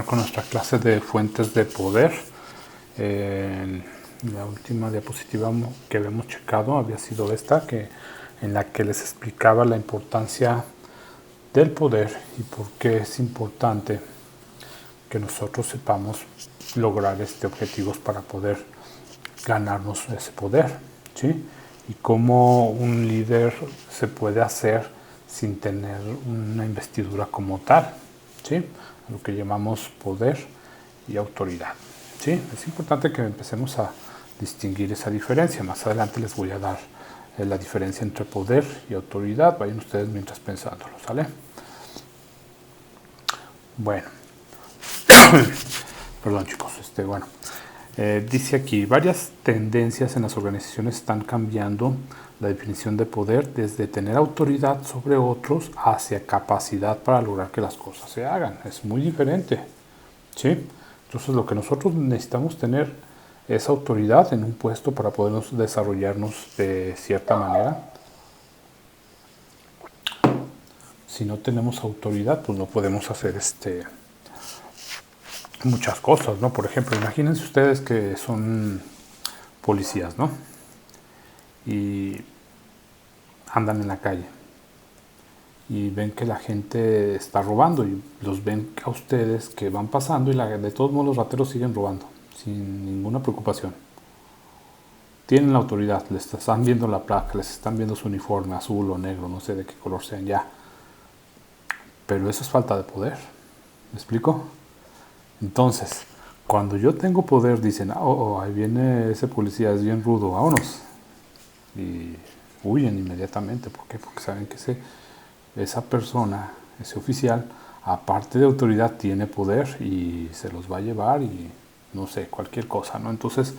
Con nuestra clase de fuentes de poder. La última diapositiva que habíamos checado había sido esta, en la que les explicaba la importancia del poder y por qué es importante que nosotros sepamos lograr objetivos para poder ganarnos ese poder, ¿sí? Y cómo un líder se puede hacer sin tener una investidura como tal, ¿sí? Lo que llamamos poder y autoridad, ¿sí? Es importante que empecemos a distinguir esa diferencia. Más adelante les voy a dar la diferencia entre poder y autoridad. Vayan ustedes mientras pensándolo, ¿sale? Bueno. Perdón, chicos. Dice aquí, varias tendencias en las organizaciones están cambiando la definición de poder desde tener autoridad sobre otros hacia capacidad para lograr que las cosas se hagan. Es muy diferente, ¿sí? Entonces lo que nosotros necesitamos tener es autoridad en un puesto para podernos desarrollarnos de cierta manera. Si no tenemos autoridad, pues no podemos hacer muchas cosas, ¿no? Por ejemplo, imagínense ustedes que son policías, ¿no? Y andan en la calle y ven que la gente está robando y los ven a ustedes que van pasando y de todos modos los rateros siguen robando sin ninguna preocupación. Tienen la autoridad, les están viendo la placa, les están viendo su uniforme azul o negro, no sé de qué color sean ya. Pero eso es falta de poder. ¿Me explico? Entonces, cuando yo tengo poder, dicen, ahí viene ese policía, es bien rudo, vámonos. Y huyen inmediatamente. ¿Por qué? Porque saben que esa persona, ese oficial, aparte de autoridad, tiene poder y se los va a llevar y no sé, cualquier cosa, ¿no? Entonces,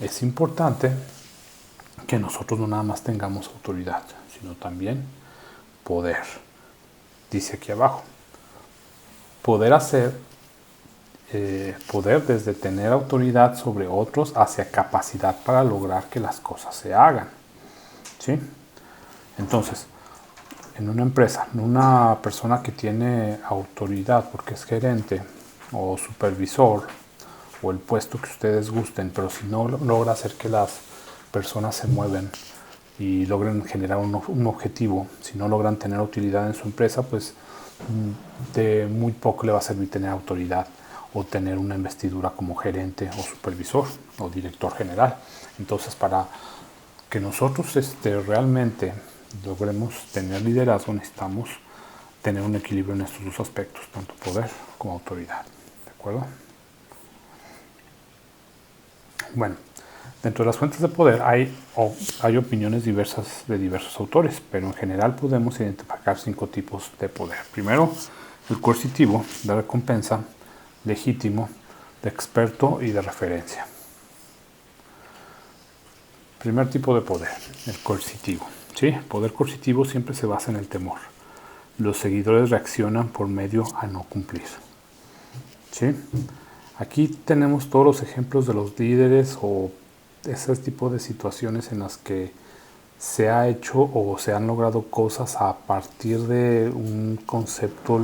es importante que nosotros no nada más tengamos autoridad, sino también poder. Dice aquí abajo, poder desde tener autoridad sobre otros hacia capacidad para lograr que las cosas se hagan, ¿sí? Entonces, en una empresa, una persona que tiene autoridad porque es gerente o supervisor o el puesto que ustedes gusten, pero si no logra hacer que las personas se muevan y logren generar un objetivo, si no logran tener utilidad en su empresa, pues de muy poco le va a servir tener autoridad o tener una investidura como gerente o supervisor o director general. Entonces, para que nosotros realmente logremos tener liderazgo, necesitamos tener un equilibrio en estos dos aspectos, tanto poder como autoridad. ¿De acuerdo? Bueno, dentro de las fuentes de poder hay opiniones diversas de diversos autores, pero en general podemos identificar 5 tipos de poder. Primero, el coercitivo, de recompensa, legítimo, de experto y de referencia. Primer tipo de poder, el coercitivo. ¿Sí? El poder coercitivo siempre se basa en el temor. Los seguidores reaccionan por medio a no cumplir. ¿Sí? Aquí tenemos todos los ejemplos de los líderes o ese tipo de situaciones en las que se ha hecho o se han logrado cosas a partir de un concepto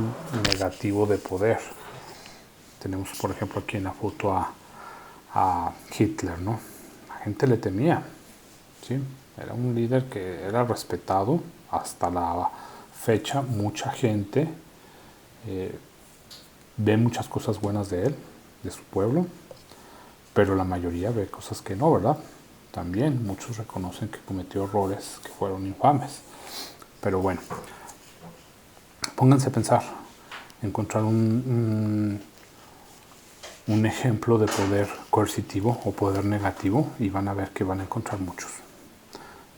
negativo de poder. Tenemos, por ejemplo, aquí en la foto a Hitler, ¿no? La gente le temía, ¿sí? Era un líder que era respetado hasta la fecha. Mucha gente ve muchas cosas buenas de él, de su pueblo, pero la mayoría ve cosas que no, ¿verdad? También muchos reconocen que cometió errores que fueron infames. Pero bueno, pónganse a pensar, encontrar un ejemplo de poder coercitivo o poder negativo y van a ver que van a encontrar muchos.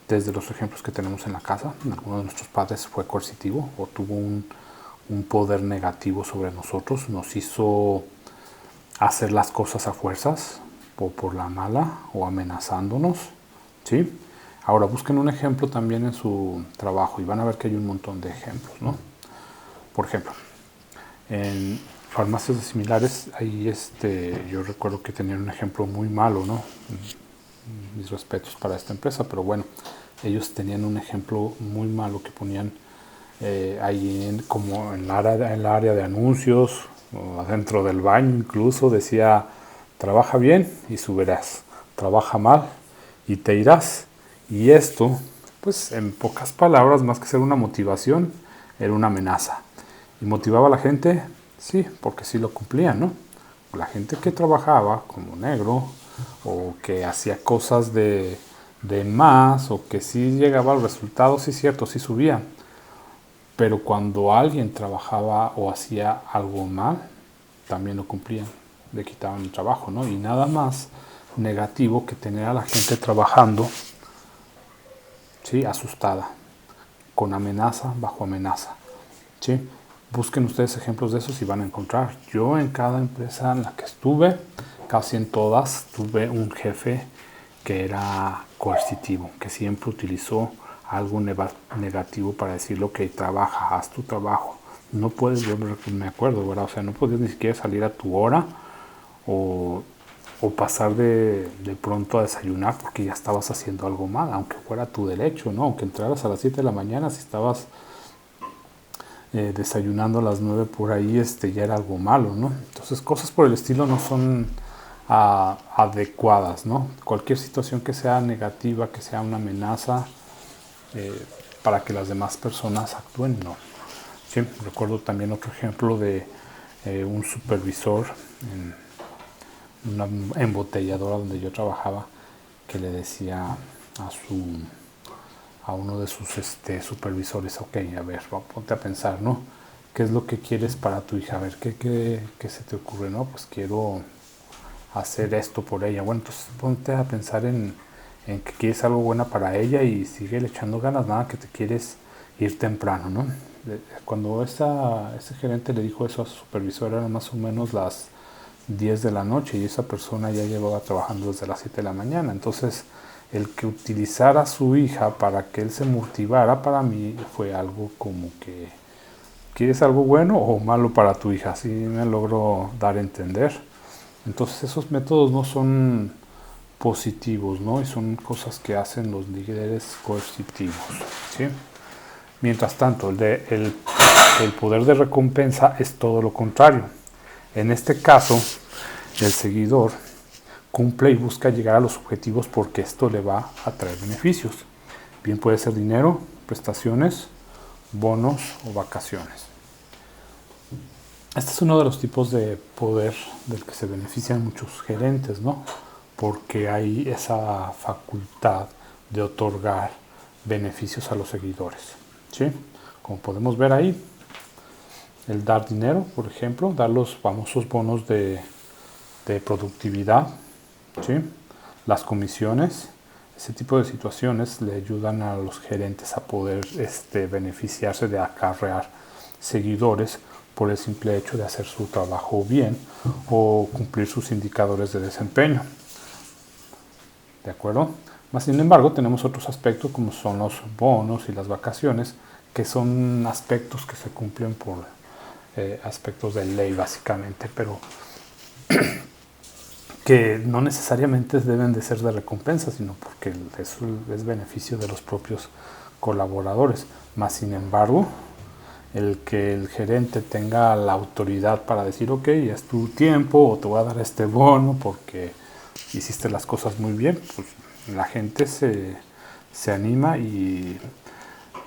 Desde los ejemplos que tenemos en la casa, alguno de nuestros padres fue coercitivo o tuvo un poder negativo sobre nosotros, nos hizo hacer las cosas a fuerzas o por la mala o amenazándonos, ¿sí? Ahora busquen un ejemplo también en su trabajo y van a ver que hay un montón de ejemplos, ¿no? Por ejemplo, en farmacias similares, ahí yo recuerdo que tenían un ejemplo muy malo, ¿no? Mis respetos para esta empresa, pero bueno, ellos tenían un ejemplo muy malo que ponían ahí como en el área de anuncios o adentro del baño incluso decía, trabaja bien y subirás, trabaja mal y te irás. Y esto, pues en pocas palabras, más que ser una motivación, era una amenaza. ¿Y motivaba a la gente? Sí, porque sí lo cumplían, ¿no? La gente que trabajaba como negro o que hacía cosas de más o que sí llegaba al resultado, sí es cierto, sí subía. Pero cuando alguien trabajaba o hacía algo mal, también lo cumplían, le quitaban el trabajo, ¿no? Y nada más negativo que tener a la gente trabajando, ¿sí? Asustada, con amenaza, bajo amenaza, ¿sí? Busquen ustedes ejemplos de esos y van a encontrar. Yo en cada empresa en la que estuve, casi en todas, tuve un jefe que era coercitivo, que siempre utilizó algo negativo para decirlo que trabaja, haz tu trabajo. No puedes, yo me acuerdo, ¿verdad? O sea, no podías ni siquiera salir a tu hora o, o pasar de pronto a desayunar porque ya estabas haciendo algo mal, aunque fuera tu derecho, ¿no? Aunque entraras a las 7 de la mañana, si estabas desayunando a las 9 por ahí, ya era algo malo, ¿no? Entonces cosas por el estilo no son adecuadas, ¿no? Cualquier situación que sea negativa, que sea una amenaza para que las demás personas actúen, no. Sí, recuerdo también otro ejemplo de un supervisor en una embotelladora donde yo trabajaba que le decía a uno de sus supervisores, ok, a ver, ponte a pensar, ¿no? ¿Qué es lo que quieres para tu hija? A ver, ¿qué se te ocurre? No, pues quiero hacer esto por ella. Bueno, entonces ponte a pensar en que quieres algo bueno para ella y sigue echando ganas, nada que te quieres ir temprano, ¿no? Cuando ese gerente le dijo eso a su supervisor eran más o menos las 10 de la noche y esa persona ya llevaba trabajando desde las 7 de la mañana. Entonces, el que utilizara a su hija para que él se motivara, para mí fue algo como que, ¿quieres algo bueno o malo para tu hija? Así me logro dar a entender. Entonces, esos métodos no son positivos, ¿no? Y son cosas que hacen los líderes coercitivos, ¿sí? Mientras tanto, el poder de recompensa es todo lo contrario. En este caso, el seguidor cumple y busca llegar a los objetivos porque esto le va a traer beneficios. Bien puede ser dinero, prestaciones, bonos o vacaciones. Este es uno de los tipos de poder del que se benefician muchos gerentes, ¿no? Porque hay esa facultad de otorgar beneficios a los seguidores, ¿sí? Como podemos ver ahí, el dar dinero, por ejemplo, dar los famosos bonos de productividad, ¿sí? Las comisiones, ese tipo de situaciones le ayudan a los gerentes a poder beneficiarse de acarrear seguidores por el simple hecho de hacer su trabajo bien o cumplir sus indicadores de desempeño. ¿De acuerdo? Más sin embargo, tenemos otros aspectos como son los bonos y las vacaciones, que son aspectos que se cumplen por aspectos de ley básicamente, pero que no necesariamente deben de ser de recompensa, sino porque eso es beneficio de los propios colaboradores. Más sin embargo, el que el gerente tenga la autoridad para decir, ok, es tu tiempo o te voy a dar este bono porque hiciste las cosas muy bien, pues la gente se anima y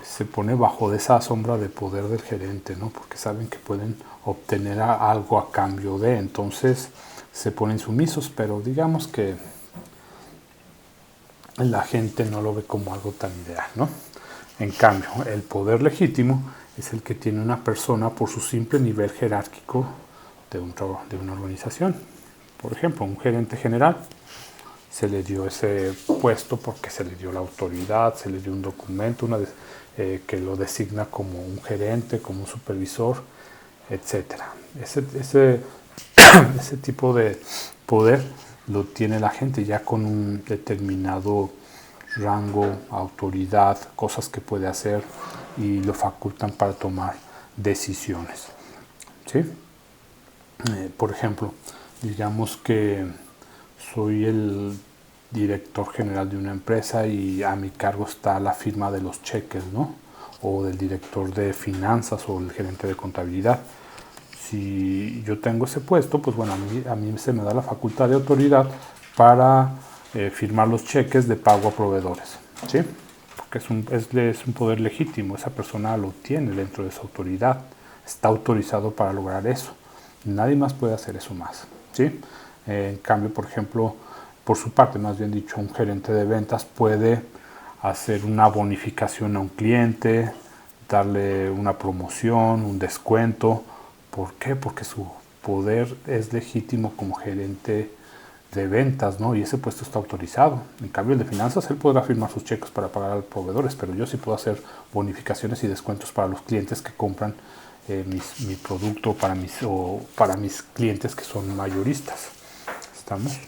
se pone bajo de esa sombra de poder del gerente, ¿no? Porque saben que pueden obtener algo a cambio de, entonces se ponen sumisos, pero digamos que la gente no lo ve como algo tan ideal, ¿no? En cambio, el poder legítimo es el que tiene una persona por su simple nivel jerárquico de una organización. Por ejemplo, un gerente general se le dio ese puesto porque se le dio la autoridad, se le dio un documento que lo designa como un gerente, como un supervisor, etc. Ese tipo de poder lo tiene la gente ya con un determinado rango, autoridad, cosas que puede hacer y lo facultan para tomar decisiones, ¿sí? Por ejemplo, digamos que soy el director general de una empresa y a mi cargo está la firma de los cheques, ¿no? O del director de finanzas o el gerente de contabilidad. si yo tengo ese puesto, pues bueno, a mí se me da la facultad de autoridad para firmar los cheques de pago a proveedores, ¿sí? Porque es un poder legítimo, esa persona lo tiene dentro de su autoridad, está autorizado para lograr eso. Nadie más puede hacer eso más, ¿sí? En cambio, por ejemplo, por su parte, más bien dicho, un gerente de ventas puede hacer una bonificación a un cliente, darle una promoción, un descuento. ¿Por qué? Porque su poder es legítimo como gerente de ventas, ¿no? Y ese puesto está autorizado. En cambio, el de finanzas, él podrá firmar sus cheques para pagar a los proveedores, pero yo sí puedo hacer bonificaciones y descuentos para los clientes que compran mi producto para mis clientes que son mayoristas. ¿Estamos?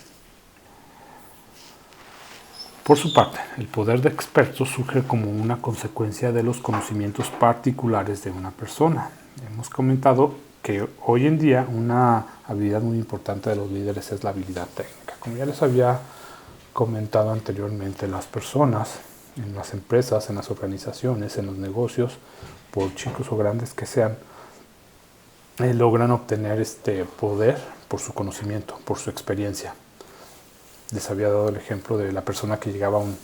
Por su parte, el poder de experto surge como una consecuencia de los conocimientos particulares de una persona. Hemos comentado que hoy en día una habilidad muy importante de los líderes es la habilidad técnica. Como ya les había comentado anteriormente, las personas en las empresas, en las organizaciones, en los negocios, por chicos o grandes que sean, logran obtener este poder por su conocimiento, por su experiencia. Les había dado el ejemplo de la persona que llegaba a un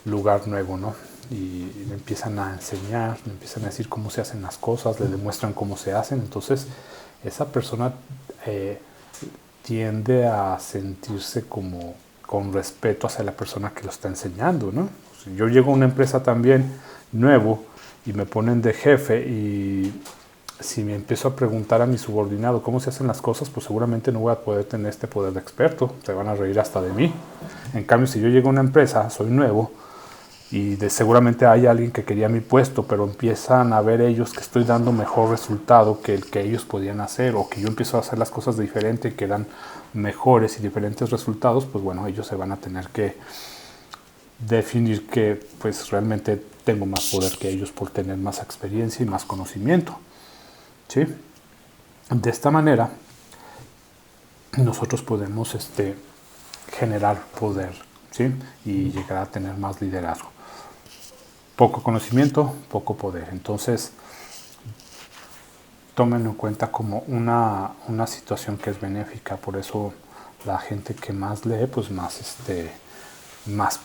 lugar nuevo, ¿no? Y le empiezan a enseñar, le empiezan a decir cómo se hacen las cosas, le demuestran cómo se hacen. Entonces, esa persona tiende a sentirse como con respeto hacia la persona que lo está enseñando, ¿no? Si yo llego a una empresa también nuevo y me ponen de jefe y si me empiezo a preguntar a mi subordinado cómo se hacen las cosas, pues seguramente no voy a poder tener este poder de experto. Se van a reír hasta de mí. En cambio, si yo llego a una empresa, soy nuevo, y seguramente hay alguien que quería mi puesto, pero empiezan a ver ellos que estoy dando mejor resultado que el que ellos podían hacer, o que yo empiezo a hacer las cosas diferente y que dan mejores y diferentes resultados, pues bueno, ellos se van a tener que definir que pues realmente tengo más poder que ellos por tener más experiencia y más conocimiento. ¿Sí? De esta manera nosotros podemos generar poder, ¿sí? Y llegar a tener más liderazgo. Poco conocimiento, poco poder. Entonces, tómenlo en cuenta como una situación que es benéfica. Por eso la gente que más lee, pues más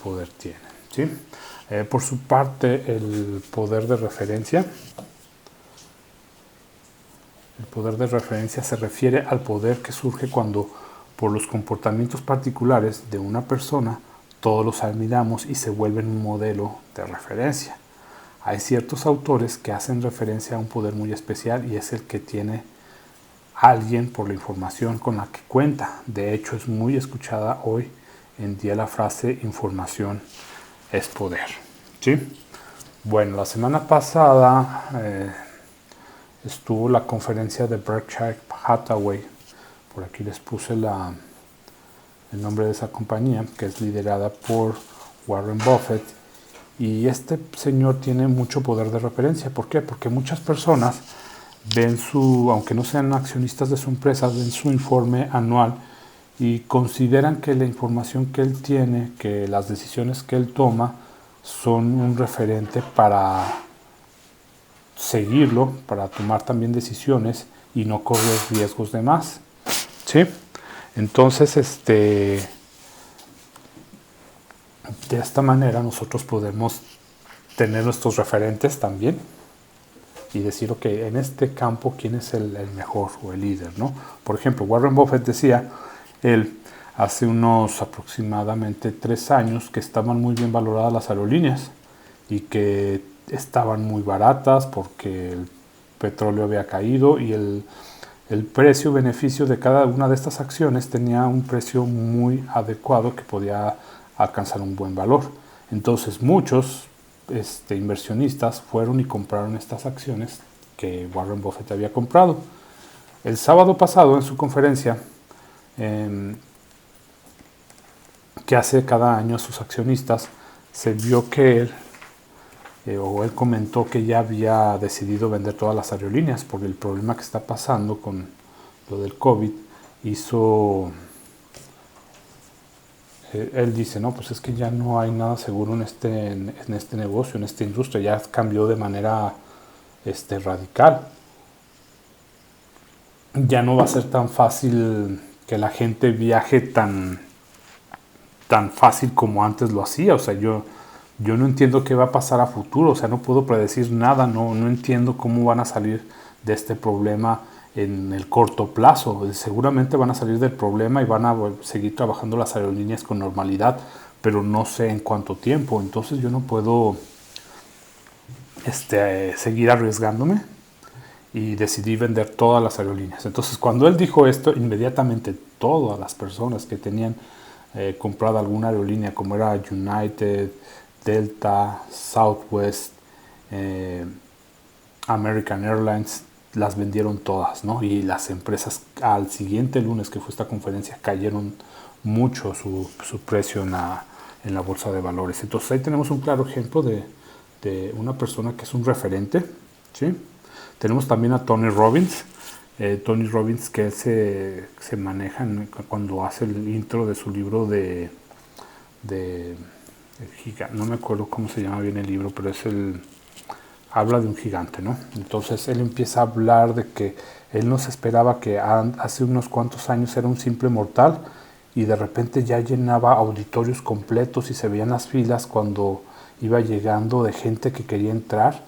poder tiene, ¿sí? Por su parte, el poder de referencia. El poder de referencia se refiere al poder que surge cuando, por los comportamientos particulares de una persona, todos los admiramos y se vuelven un modelo de referencia. Hay ciertos autores que hacen referencia a un poder muy especial y es el que tiene alguien por la información con la que cuenta. De hecho, es muy escuchada hoy en día la frase información es poder, ¿sí? Bueno, la semana pasada estuvo la conferencia de Berkshire Hathaway. Por aquí les puse el nombre de esa compañía, que es liderada por Warren Buffett. Y este señor tiene mucho poder de referencia. ¿Por qué? Porque muchas personas ven aunque no sean accionistas de su empresa, ven su informe anual y consideran que la información que él tiene, que las decisiones que él toma, son un referente para seguirlo, para tomar también decisiones y no correr riesgos de más, ¿sí? Entonces, de esta manera nosotros podemos tener nuestros referentes también y decir, ok, en este campo, ¿quién es el mejor o el líder, ¿no? Por ejemplo, Warren Buffett decía, él hace unos aproximadamente 3 años que estaban muy bien valoradas las aerolíneas y que estaban muy baratas porque el petróleo había caído y el precio-beneficio de cada una de estas acciones tenía un precio muy adecuado que podía alcanzar un buen valor. Entonces muchos inversionistas fueron y compraron estas acciones que Warren Buffett había comprado. El sábado pasado en su conferencia que hace cada año a sus accionistas, se vio que él comentó que ya había decidido vender todas las aerolíneas por el problema que está pasando con lo del COVID. Él dice, no, pues es que ya no hay nada seguro en este negocio, en esta industria, ya cambió de manera radical. ya no va a ser tan fácil que la gente viaje tan fácil como antes lo hacía. O sea, yo no entiendo qué va a pasar a futuro. O sea, no puedo predecir nada. No entiendo cómo van a salir de este problema en el corto plazo. Seguramente van a salir del problema y van a seguir trabajando las aerolíneas con normalidad, pero no sé en cuánto tiempo. Entonces yo no puedo seguir arriesgándome, y decidí vender todas las aerolíneas. Entonces, cuando él dijo esto, inmediatamente todas las personas que tenían comprado alguna aerolínea, como era United, Delta, Southwest, eh, American Airlines, las vendieron todas, ¿no? Y las empresas al siguiente lunes que fue esta conferencia cayeron mucho su precio en la bolsa de valores. Entonces ahí tenemos un claro ejemplo de una persona que es un referente, ¿sí? Tenemos también a Tony Robbins. Tony Robbins, que él se maneja cuando hace el intro de su libro de no me acuerdo cómo se llama bien el libro, pero habla de un gigante, ¿no? Entonces él empieza a hablar de que él no se esperaba, que hace unos cuantos años era un simple mortal y de repente ya llenaba auditorios completos y se veían las filas cuando iba llegando de gente que quería entrar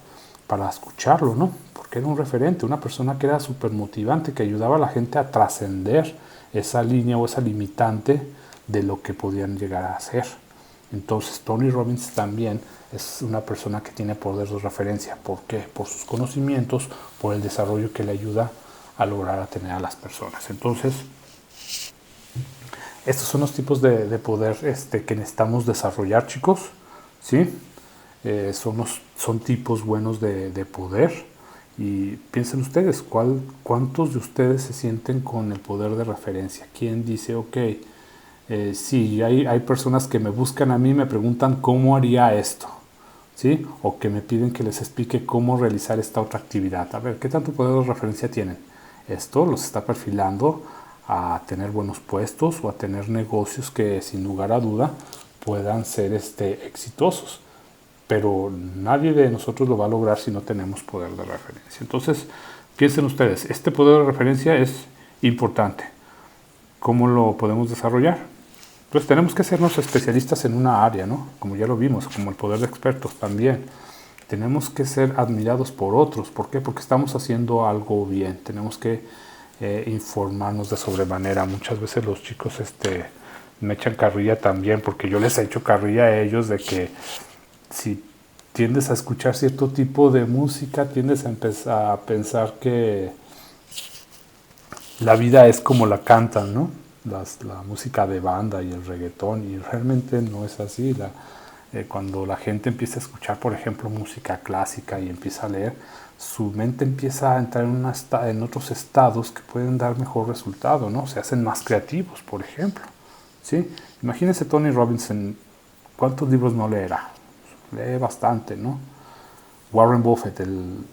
para escucharlo, ¿no? Porque era un referente, una persona que era súper motivante, que ayudaba a la gente a trascender esa línea o esa limitante de lo que podían llegar a hacer. Entonces Tony Robbins también es una persona que tiene poder de referencia. ¿Por qué? Por sus conocimientos, por el desarrollo que le ayuda a lograr a tener a las personas. Entonces, estos son los tipos de poder que necesitamos desarrollar, chicos, ¿sí? Son tipos buenos de poder. Y piensen ustedes, ¿cuántos de ustedes se sienten con el poder de referencia? ¿Quién dice, ok, sí, hay personas que me buscan a mí y me preguntan cómo haría esto, ¿sí? O que me piden que les explique cómo realizar esta otra actividad. A ver, ¿qué tanto poder de referencia tienen? Esto los está perfilando a tener buenos puestos o a tener negocios que sin lugar a duda puedan ser exitosos. Pero nadie de nosotros lo va a lograr si no tenemos poder de referencia. Entonces, piensen ustedes, este poder de referencia es importante. ¿Cómo lo podemos desarrollar? Pues tenemos que sernos especialistas en una área, ¿no? Como ya lo vimos, como el poder de expertos también. Tenemos que ser admirados por otros. ¿Por qué? Porque estamos haciendo algo bien. Tenemos que informarnos de sobremanera. Muchas veces los chicos me echan carrilla también, porque yo les he hecho carrilla a ellos de que si tiendes a escuchar cierto tipo de música, tiendes a pensar que la vida es como la cantan, ¿no? La música de banda y el reggaetón, y realmente no es así. Cuando la gente empieza a escuchar, por ejemplo, música clásica y empieza a leer, su mente empieza a entrar en otros estados que pueden dar mejor resultado, ¿no? Se hacen más creativos, por ejemplo, ¿sí? Imagínense Tony Robbins, ¿cuántos libros no leerá? Lee bastante, ¿no? Warren Buffett, el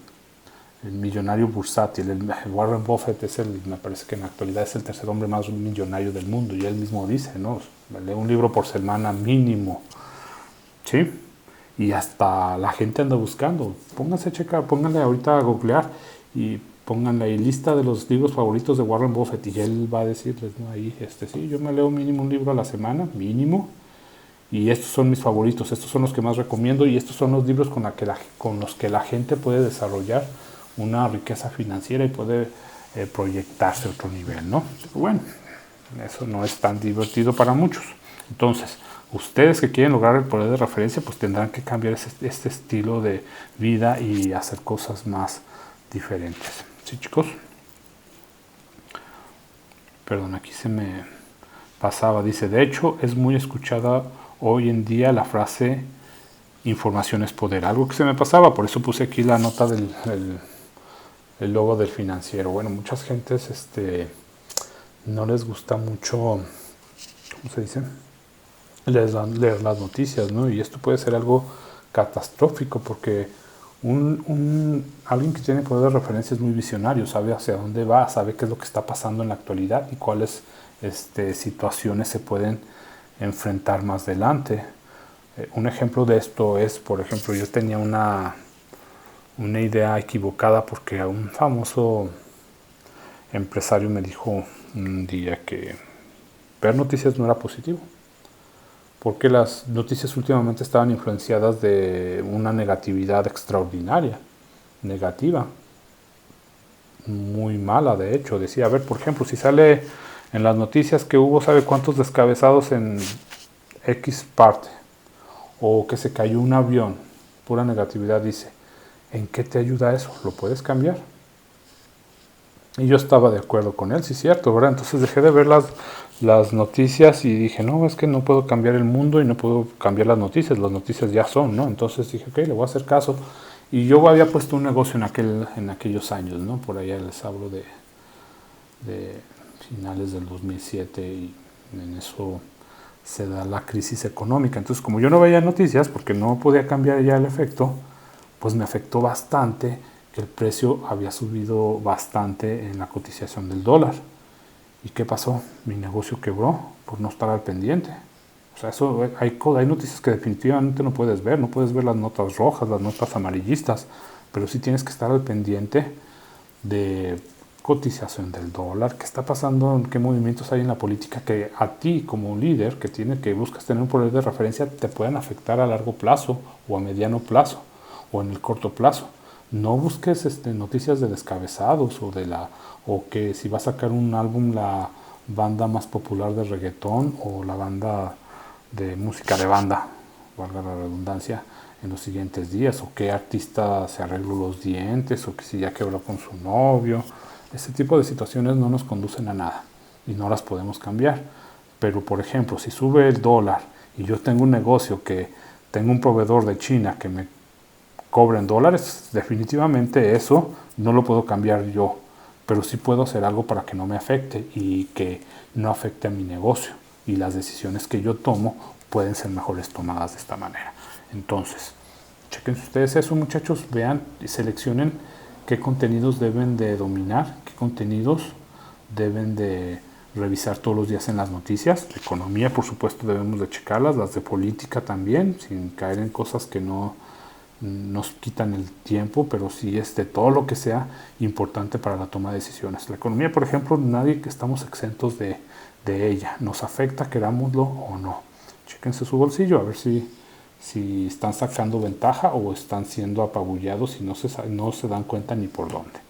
millonario bursátil. Warren Buffett me parece que en la actualidad es el tercer hombre más millonario del mundo, y él mismo dice, ¿no? Lee un libro por semana mínimo, ¿sí? Y hasta la gente anda buscando. Pónganse a checar, pónganle ahorita a googlear y pónganle ahí lista de los libros favoritos de Warren Buffett, y él va a decirles, ¿no? Ahí, sí, yo me leo mínimo un libro a la semana, mínimo. Y estos son mis favoritos, estos son los que más recomiendo, y estos son los libros con los que la gente puede desarrollar una riqueza financiera y puede proyectarse a otro nivel, ¿no? Pero bueno, eso no es tan divertido para muchos. Entonces, ustedes que quieren lograr el poder de referencia, pues tendrán que cambiar este estilo de vida y hacer cosas más diferentes. ¿Sí, chicos? Perdón, aquí se me pasaba. Dice, de hecho, es muy escuchada hoy en día la frase información es poder. Algo que se me pasaba, por eso puse aquí la nota el logo del financiero. Bueno, muchas gentes no les gusta mucho, ¿cómo se dice? Leer las noticias, ¿no? Y esto puede ser algo catastrófico, porque alguien que tiene poder de referencia es muy visionario, sabe hacia dónde va, sabe qué es lo que está pasando en la actualidad y cuáles situaciones se pueden enfrentar más adelante. Un ejemplo de esto es, por ejemplo, yo tenía una idea equivocada, porque a un famoso empresario me dijo un día que ver noticias no era positivo, porque las noticias últimamente estaban influenciadas de una negatividad extraordinaria, negativa, muy mala de hecho. Decía, a ver, por ejemplo, si sale en las noticias que hubo sabe cuántos descabezados en X parte, o que se cayó un avión, pura negatividad, dice, ¿en qué te ayuda eso? ¿Lo puedes cambiar? Y yo estaba de acuerdo con él, sí es cierto, ¿verdad? Entonces dejé de ver las noticias y dije, no, es que no puedo cambiar el mundo y no puedo cambiar las noticias ya son, ¿no? Entonces dije, ok, le voy a hacer caso. Y yo había puesto un negocio en aquellos años, ¿no? Por allá les hablo de finales del 2007 y en eso se da la crisis económica. Entonces, como yo no veía noticias, porque no podía cambiar ya el efecto, pues me afectó bastante que el precio había subido bastante en la cotización del dólar. ¿Y qué pasó? Mi negocio quebró por no estar al pendiente. O sea, eso, hay noticias que definitivamente no puedes ver. No puedes ver las notas rojas, las notas amarillistas, pero sí tienes que estar al pendiente de cotización del dólar, qué está pasando, qué movimientos hay en la política que a ti como líder que buscas tener un poder de referencia te pueden afectar a largo plazo o a mediano plazo o en el corto plazo. No busques noticias de descabezados o que si va a sacar un álbum la banda más popular de reggaetón o la banda de música de banda, valga la redundancia, en los siguientes días, o qué artista se arregló los dientes, o que si ya quebró con su novio. Ese tipo de situaciones no nos conducen a nada y no las podemos cambiar. Pero, por ejemplo, si sube el dólar y yo tengo un negocio que tengo un proveedor de China que me cobra en dólares, definitivamente eso no lo puedo cambiar yo, pero sí puedo hacer algo para que no me afecte y que no afecte a mi negocio, y las decisiones que yo tomo pueden ser mejores tomadas de esta manera. Entonces, chequen ustedes eso, muchachos, vean y seleccionen qué contenidos deben de dominar, qué contenidos deben de revisar todos los días en las noticias. De economía, por supuesto, debemos de checarlas, las de política también, sin caer en cosas que no nos quitan el tiempo, pero sí todo lo que sea importante para la toma de decisiones. La economía, por ejemplo, nadie que estamos exentos de ella. Nos afecta, querámoslo o no. Chéquense su bolsillo a ver si están sacando ventaja o están siendo apabullados y no se dan cuenta ni por dónde.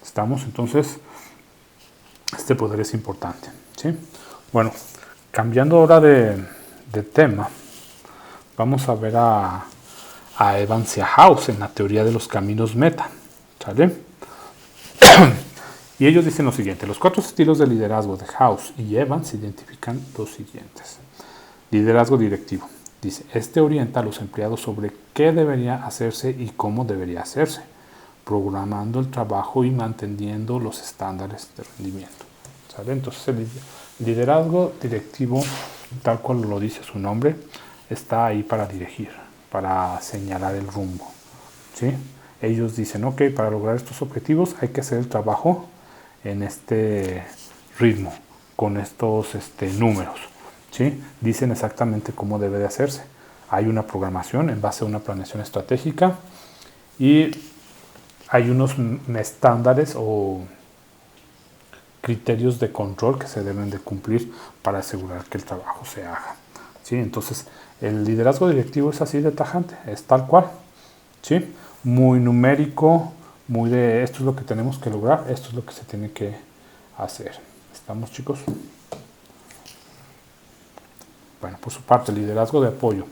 ¿Estamos? Entonces, este poder es importante, ¿sí? Bueno, cambiando ahora de tema, vamos a ver a Evans y a House en la teoría de los caminos meta, ¿sale? Y ellos dicen lo siguiente: los 4 estilos de liderazgo de House y Evans identifican los siguientes. Liderazgo directivo. Dice, este orienta a los empleados sobre qué debería hacerse y cómo debería hacerse, programando el trabajo y manteniendo los estándares de rendimiento, ¿sale? Entonces el liderazgo directivo, tal cual lo dice su nombre, está ahí para dirigir, para señalar el rumbo, ¿sí? Ellos dicen, ok, para lograr estos objetivos hay que hacer el trabajo en este ritmo, con estos números, ¿sí? Dicen exactamente cómo debe de hacerse. Hay una programación en base a una planeación estratégica y hay unos estándares o criterios de control que se deben de cumplir para asegurar que el trabajo se haga, ¿sí? Entonces, el liderazgo directivo es así de tajante, es tal cual, ¿sí? Muy numérico, muy de esto es lo que tenemos que lograr, esto es lo que se tiene que hacer. ¿Estamos, chicos? Bueno, por su parte, el liderazgo de apoyo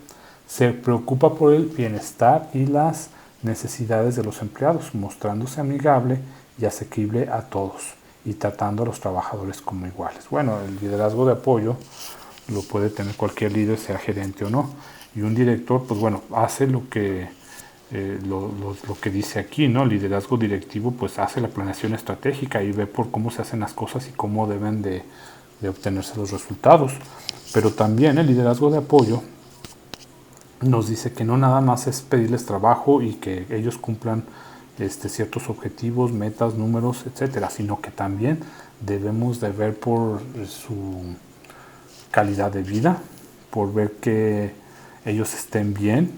se preocupa por el bienestar y las necesidades de los empleados, mostrándose amigable y asequible a todos y tratando a los trabajadores como iguales. Bueno, el liderazgo de apoyo lo puede tener cualquier líder, sea gerente o no, y un director, pues bueno, hace lo que dice aquí, ¿no? El liderazgo directivo pues hace la planeación estratégica y ve por cómo se hacen las cosas y cómo deben de obtenerse los resultados. Pero también el liderazgo de apoyo nos dice que no nada más es pedirles trabajo y que ellos cumplan ciertos objetivos, metas, números, etcétera, sino que también debemos de ver por su calidad de vida, por ver que ellos estén bien,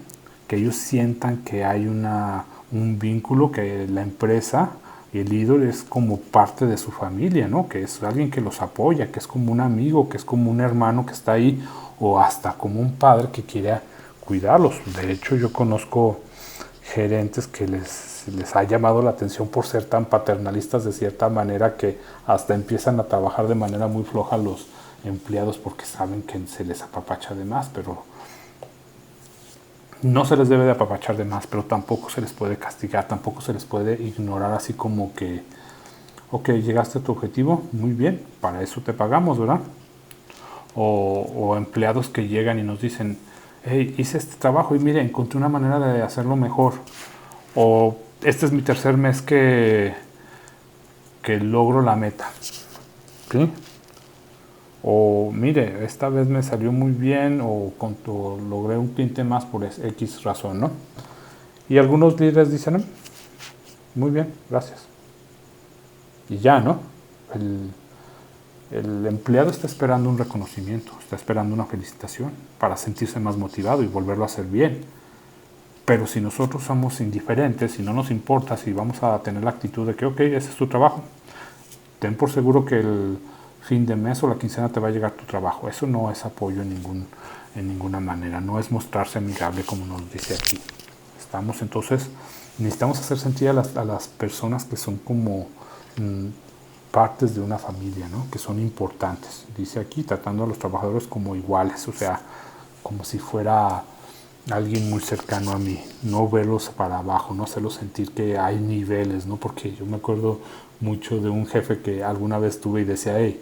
que ellos sientan que hay un vínculo, que la empresa Y el líder es como parte de su familia, ¿no? Que es alguien que los apoya, que es como un amigo, que es como un hermano que está ahí, o hasta como un padre que quiere cuidarlos. De hecho, yo conozco gerentes que les ha llamado la atención por ser tan paternalistas de cierta manera que hasta empiezan a trabajar de manera muy floja los empleados porque saben que se les apapacha de más, pero no se les debe de apapachar de más, pero tampoco se les puede castigar, tampoco se les puede ignorar así como que, ok, llegaste a tu objetivo, muy bien, para eso te pagamos, ¿verdad? O empleados que llegan y nos dicen, hey, hice este trabajo y mire, encontré una manera de hacerlo mejor. O este es mi tercer mes que logro la meta. ¿Sí? O mire, esta vez me salió muy bien o logré un cliente más por X razón, ¿no? Y algunos líderes dicen, muy bien, gracias. Y ya, ¿no? El empleado está esperando un reconocimiento, está esperando una felicitación para sentirse más motivado y volverlo a hacer bien. Pero si nosotros somos indiferentes, si no nos importa, si vamos a tener la actitud de que, ok, ese es tu trabajo, ten por seguro que el fin de mes o la quincena te va a llegar tu trabajo. Eso no es apoyo en ninguna manera, no es mostrarse amigable como nos dice aquí. Necesitamos hacer sentir a las personas que son como partes de una familia, ¿no? Que son importantes. Dice aquí, tratando a los trabajadores como iguales, o sea, como si fuera alguien muy cercano a mí, no verlos para abajo, no hacerlos sentir que hay niveles, ¿no? Porque yo me acuerdo mucho de un jefe que alguna vez tuve y decía, hey,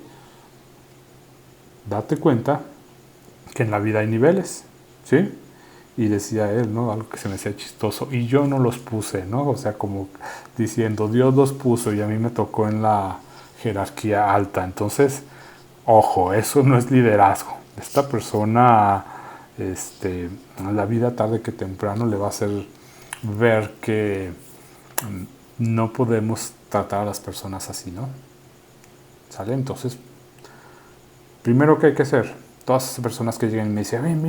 date cuenta que en la vida hay niveles, ¿sí? Y decía él, ¿no? Algo que se me hacía chistoso, y yo no los puse, ¿no? O sea, como diciendo, Dios los puso y a mí me tocó en la jerarquía alta. Entonces, ojo, eso no es liderazgo. Esta persona, la vida tarde que temprano le va a hacer ver que no podemos tratar a las personas así, ¿no? ¿Sale? Entonces, primero, ¿qué hay que hacer? Todas esas personas que llegan y me dicen,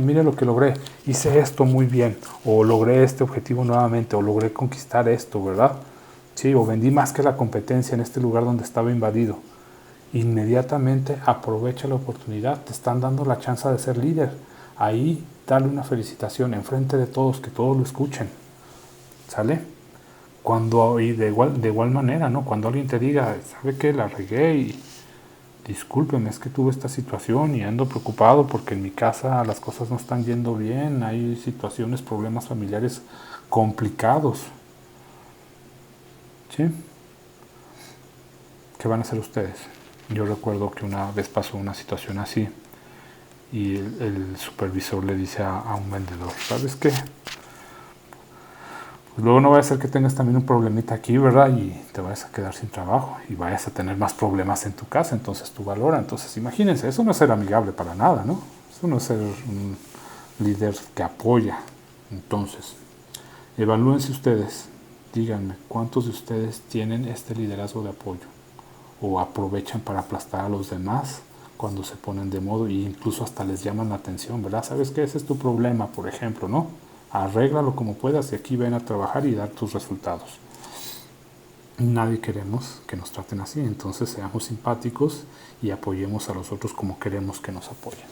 mire lo que logré, hice esto muy bien, o logré este objetivo nuevamente, o logré conquistar esto, ¿verdad? Sí, o vendí más que la competencia en este lugar donde estaba invadido. Inmediatamente aprovecha la oportunidad, te están dando la chance de ser líder. Ahí dale una felicitación enfrente de todos, que todos lo escuchen. ¿Sale? Y de igual manera, ¿no? Cuando alguien te diga, ¿sabe qué? La regué y discúlpeme, es que tuve esta situación y ando preocupado porque en mi casa las cosas no están yendo bien, hay situaciones, problemas familiares complicados. ¿Sí? ¿Qué van a hacer ustedes? Yo recuerdo que una vez pasó una situación así y el supervisor le dice a un vendedor, ¿sabes qué? Pues luego no vaya a ser que tengas también un problemita aquí, ¿verdad? Y te vayas a quedar sin trabajo y vayas a tener más problemas en tu casa, entonces tú valora. Entonces imagínense, eso no es ser amigable para nada, ¿no? Eso no es ser un líder que apoya. Entonces, evalúense ustedes, díganme, ¿cuántos de ustedes tienen este liderazgo de apoyo? ¿O aprovechan para aplastar a los demás cuando se ponen de modo e incluso hasta les llaman la atención, ¿verdad? ¿Sabes qué? Ese es tu problema, por ejemplo, ¿no? Arréglalo como puedas y aquí ven a trabajar y dar tus resultados. Nadie queremos que nos traten así, entonces seamos simpáticos y apoyemos a los otros como queremos que nos apoyen.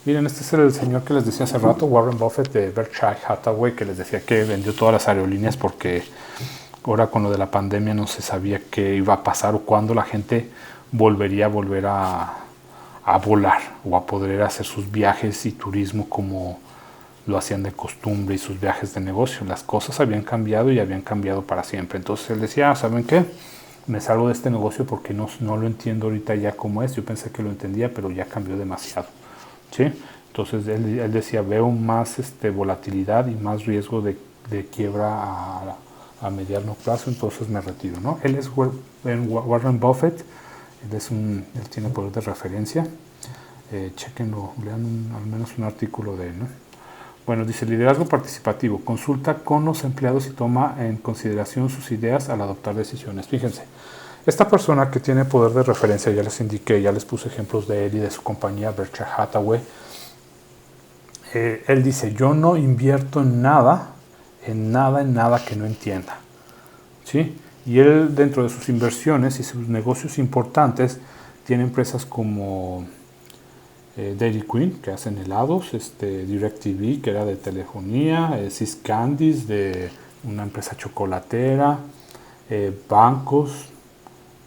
Miren, este es el señor que les decía hace rato, Warren Buffett de Berkshire Hathaway, que les decía que vendió todas las aerolíneas porque ahora con lo de la pandemia no se sabía qué iba a pasar o cuándo la gente volver a volar o a poder hacer sus viajes y turismo como lo hacían de costumbre y sus viajes de negocio. Las cosas habían cambiado y habían cambiado para siempre. Entonces él decía, ¿saben qué? Me salgo de este negocio porque no lo entiendo ahorita ya cómo es. Yo pensé que lo entendía, pero ya cambió demasiado. ¿Sí? Entonces él decía, veo más volatilidad y más riesgo de quiebra a mediano plazo, entonces me retiro, ¿no? Él es Warren Buffett, él tiene poder de referencia. Chequenlo, lean al menos un artículo de él, ¿no? Bueno, dice liderazgo participativo, consulta con los empleados y toma en consideración sus ideas al adoptar decisiones. Fíjense, esta persona que tiene poder de referencia, ya les indiqué, ya les puse ejemplos de él y de su compañía Berkshire Hathaway. Él dice, yo no invierto en nada que no entienda. ¿Sí? Y él, dentro de sus inversiones y sus negocios importantes, tiene empresas como Dairy Queen, que hacen helados, DirecTV, que era de telefonía, Sis Candies, de una empresa chocolatera, bancos,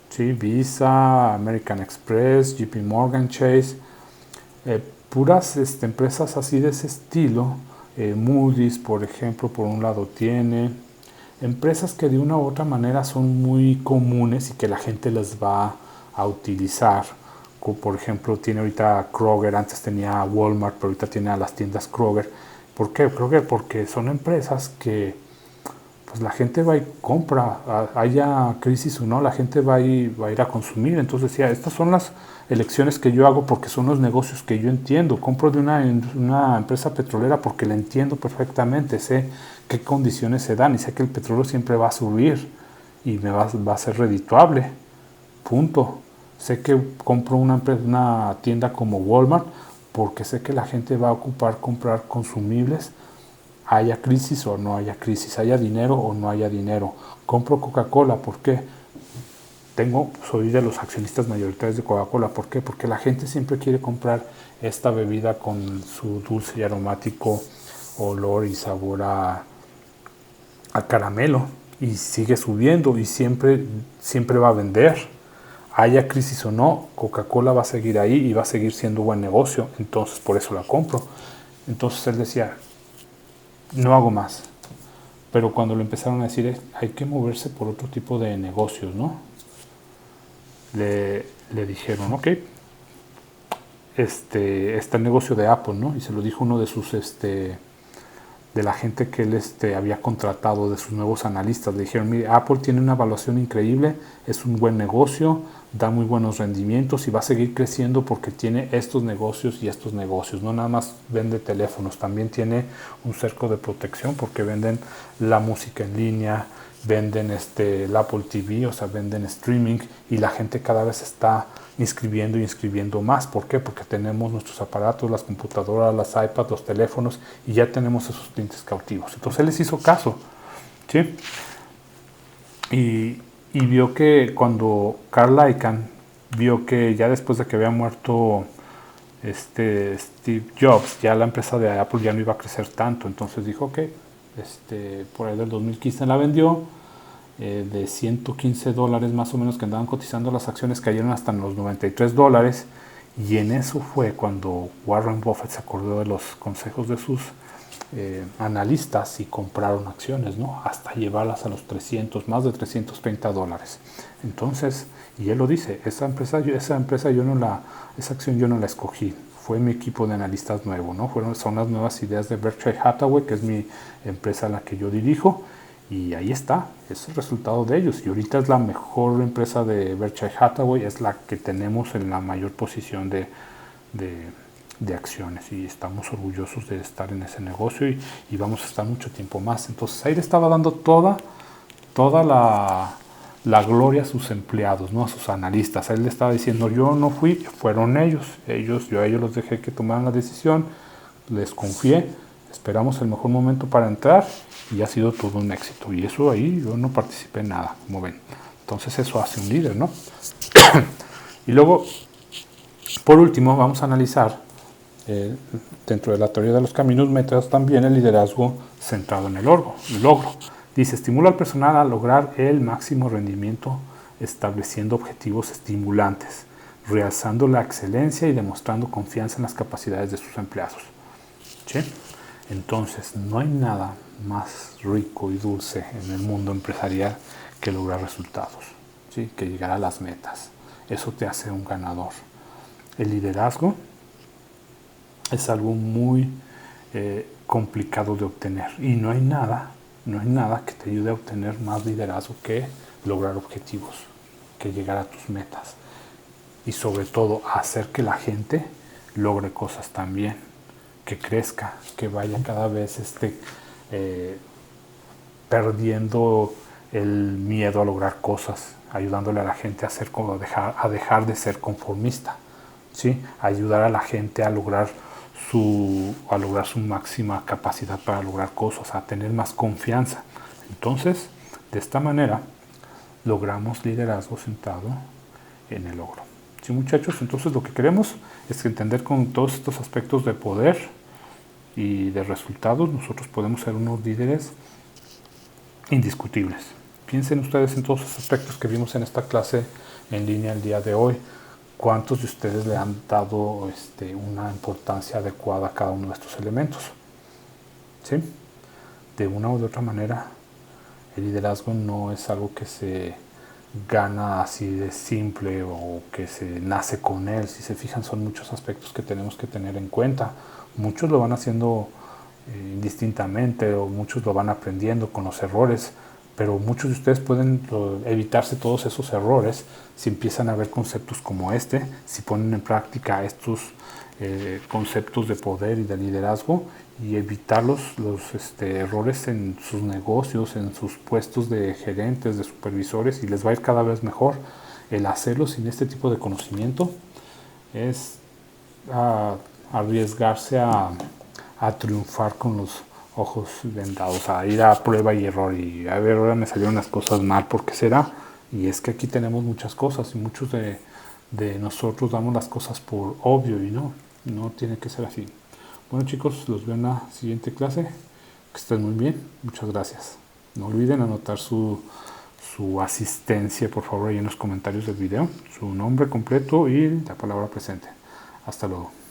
¿sí? Visa, American Express, JP Morgan Chase, puras empresas así de ese estilo. Moody's, por ejemplo, por un lado tiene empresas que de una u otra manera son muy comunes y que la gente las va a utilizar. Por ejemplo, tiene ahorita Kroger, antes tenía Walmart, pero ahorita tiene a las tiendas Kroger. ¿Por qué Kroger? Porque son empresas que pues la gente va y compra, haya crisis o no, la gente va a ir a consumir. Entonces decía, estas son las elecciones que yo hago porque son los negocios que yo entiendo. Compro de una empresa petrolera porque la entiendo perfectamente, sé qué condiciones se dan y sé que el petróleo siempre va a subir y me va a ser redituable. Punto. Sé que compro una tienda como Walmart porque sé que la gente va a comprar consumibles, haya crisis o no haya crisis, haya dinero o no haya dinero. Compro Coca-Cola, ¿por qué? Soy de los accionistas mayoritarios de Coca-Cola. ¿Por qué? Porque la gente siempre quiere comprar esta bebida con su dulce y aromático olor y sabor a caramelo, y sigue subiendo y siempre va a vender. Haya crisis o no, Coca-Cola va a seguir ahí y va a seguir siendo buen negocio. Entonces por eso la compro. Entonces él decía, no hago más. Pero cuando lo empezaron a decir, hay que moverse por otro tipo de negocios, ¿no? Le dijeron, ok, está el negocio de Apple, ¿no? Y se lo dijo uno de sus, de la gente que él había contratado, de sus nuevos analistas. Le dijeron, mire, Apple tiene una evaluación increíble, es un buen negocio, da muy buenos rendimientos y va a seguir creciendo porque tiene estos negocios y estos negocios. No nada más vende teléfonos, también tiene un cerco de protección porque venden la música en línea, venden el Apple TV, o sea, venden streaming, y la gente cada vez está inscribiendo más. ¿Por qué? Porque tenemos nuestros aparatos, las computadoras, las iPads, los teléfonos, y ya tenemos esos clientes cautivos. Entonces él les hizo caso, ¿sí? Y vio que cuando Carl Icahn vio que ya después de que había muerto Steve Jobs, ya la empresa de Apple ya no iba a crecer tanto. Entonces dijo, ok, por ahí del 2015 la vendió. De $115 más o menos que andaban cotizando las acciones, cayeron hasta los $93, y en eso fue cuando Warren Buffett se acordó de los consejos de sus analistas y compraron acciones, ¿no? Hasta llevarlas a los más de $330. Entonces, y él lo dice, esa acción yo no la escogí, fue mi equipo de analistas nuevo, ¿no? Son las nuevas ideas de Berkshire Hathaway, que es mi empresa a la que yo dirijo. Y ahí está, es el resultado de ellos. Y ahorita es la mejor empresa de Berkshire Hathaway, es la que tenemos en la mayor posición de acciones. Y estamos orgullosos de estar en ese negocio y vamos a estar mucho tiempo más. Entonces ahí le estaba dando toda la gloria a sus empleados, ¿no? A sus analistas. Él le estaba diciendo, yo no fui, fueron ellos. Yo a ellos los dejé que tomaran la decisión, les confié, esperamos el mejor momento para entrar. Y ha sido todo un éxito. Y eso ahí yo no participé en nada, como ven. Entonces eso hace un líder, ¿no? Y luego, por último, vamos a analizar, dentro de la teoría de los caminos, métodos, también el liderazgo centrado en el logro. Dice, estimula al personal a lograr el máximo rendimiento estableciendo objetivos estimulantes, realzando la excelencia y demostrando confianza en las capacidades de sus empleados. ¿Sí? Entonces, no hay nada más rico y dulce en el mundo empresarial que lograr resultados, ¿sí? Que llegar a las metas. Eso te hace un ganador. El liderazgo es algo muy complicado de obtener, y no hay nada que te ayude a obtener más liderazgo que lograr objetivos, que llegar a tus metas, y sobre todo hacer que la gente logre cosas también, que crezca, que vaya cada vez perdiendo el miedo a lograr cosas, ayudándole a la gente a dejar de ser conformista, ¿sí? Ayudar a la gente a lograr su máxima capacidad para lograr cosas, a tener más confianza. Entonces, de esta manera, logramos liderazgo centrado en el logro. Sí, muchachos, entonces lo que queremos es entender con todos estos aspectos de poder y de resultados, nosotros podemos ser unos líderes indiscutibles. Piensen ustedes en todos los aspectos que vimos en esta clase en línea el día de hoy. ¿Cuántos de ustedes le han dado una importancia adecuada a cada uno de estos elementos? ¿Sí? De una u otra manera, el liderazgo no es algo que se gana así de simple o que se nace con él. Si se fijan, son muchos aspectos que tenemos que tener en cuenta. Muchos lo van haciendo indistintamente o muchos lo van aprendiendo con los errores, pero muchos de ustedes pueden evitarse todos esos errores si empiezan a ver conceptos como si ponen en práctica estos conceptos de poder y de liderazgo y evitar los errores en sus negocios, en sus puestos de gerentes, de supervisores, y les va a ir cada vez mejor. El hacerlo sin este tipo de conocimiento es arriesgarse a triunfar con los ojos vendados, a ir a prueba y error y a ver, ahora me salieron las cosas mal, ¿por qué será? Y es que aquí tenemos muchas cosas y muchos de nosotros damos las cosas por obvio y no tiene que ser así. Bueno, chicos, los veo en la siguiente clase. Que estén muy bien. Muchas gracias. No olviden anotar su asistencia, por favor, ahí en los comentarios del video. Su nombre completo y la palabra presente. Hasta luego.